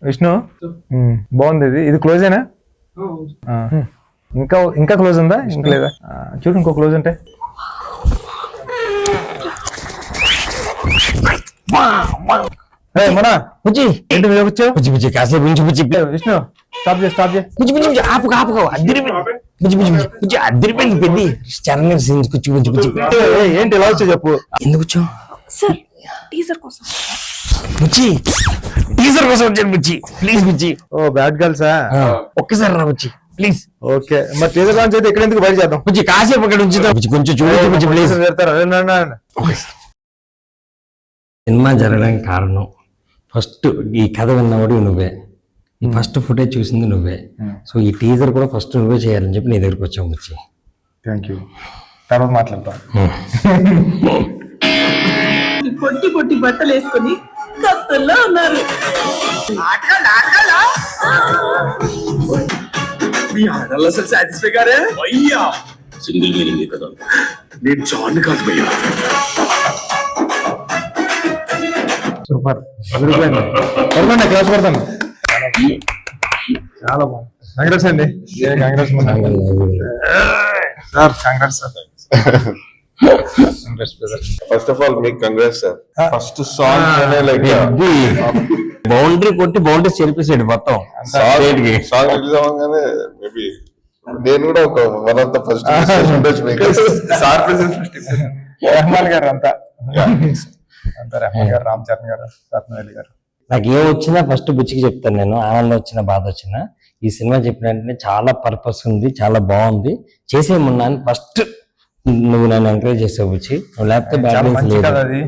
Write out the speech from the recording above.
విష్ణు బాగుంది. ఇది క్లోజేనా? ఇంకా క్లోజ్ ఉందా? ఇంకా లేదా? చూడు ఇంకో క్లోజ్ ఉంటే. మన బుజ్జి ఏంటి మీద వచ్చావు? బుజ్జి బుజ్జి కాసేపు నుంచి బుజ్జి విష్ణు స్టాప్ చేయి. బుజ్జి బుజ్జి ఆపుకో అద్దరిపోయింది పెద్ద చరణ్ సీన్స్ కూర్చు బుజ్జి బుజ్జి. ఏంటి ఇలా వచ్చావు చెప్పు. ఎందుకు వచ్చావు? టీజర్ కోసం వచ్చాను బుజ్జి. Please Bujji. Oh bad గర్ల్సా? ఒక్కసారి రా బుజ్జి ప్లీజ్. ఓకే మరి టీజర్ లాంచ్ అయితే ఇక్కడ ఎందుకు బయట చేద్దాం? బుజ్జి కాసేపు అక్కడ ఉంచుతాం. కొంచెం చూడండి బుజ్జి ప్లీజ్. సినిమా జరగడానికి కారణం ఫస్ట్ ఈ కథ విన్నవాడు నువ్వే, ఈ ఫస్ట్ ఫుటేజ్ చూసింది నువ్వే. సో ఈ టీజర్ కూడా ఫస్ట్ నువ్వే చేయాలని చెప్పి నీ దగ్గరికి వచ్చాము వచ్చి. Thank you. తర్వాత మాట్లాడతాం. పొట్టి బట్టలు వేసుకొని కత్తుల్లో ఉన్నారు. మీ ఆడల్లో అసలు సాటిస్ఫై గారే అయ్యా. సింగిల్ మీనింగ్ కదా, నేను జాన్ కాదు భయ్యా. సూపర్ క్లాస్ కొడతాను. చాలా బాగుంది. కాంగ్రెస్ అండి. Congrats sir. Congrats sir. First of all మీకు congrats sir. First song like boundary కొట్టి బౌండరీ చెరిపేసాడు మొత్తం. సాంగ్ రిలీజ్ అవ్వగానే మేబీ నేను కూడా ఒక one of the first Rahman గారు అంతా రెహమాన్ గారు, రామ్ చరణ్ గారు, రత్నవేలి గారు. నాకు ఏం వచ్చినా ఫస్ట్ బుచ్చికి చెప్తాను నేను. ఆనందం వచ్చినా బాధ వచ్చినా ఈ సినిమా చెప్పినట్టే చాలా పర్పస్ ఉంది, చాలా బాగుంది, చేసేయమన్నాను. ఫస్ట్ నువ్వు నన్ను ఎంకరేజ్ చేసావు బుచ్చి. నువ్వు లేకపోతే చాలా మంచి కదా అది.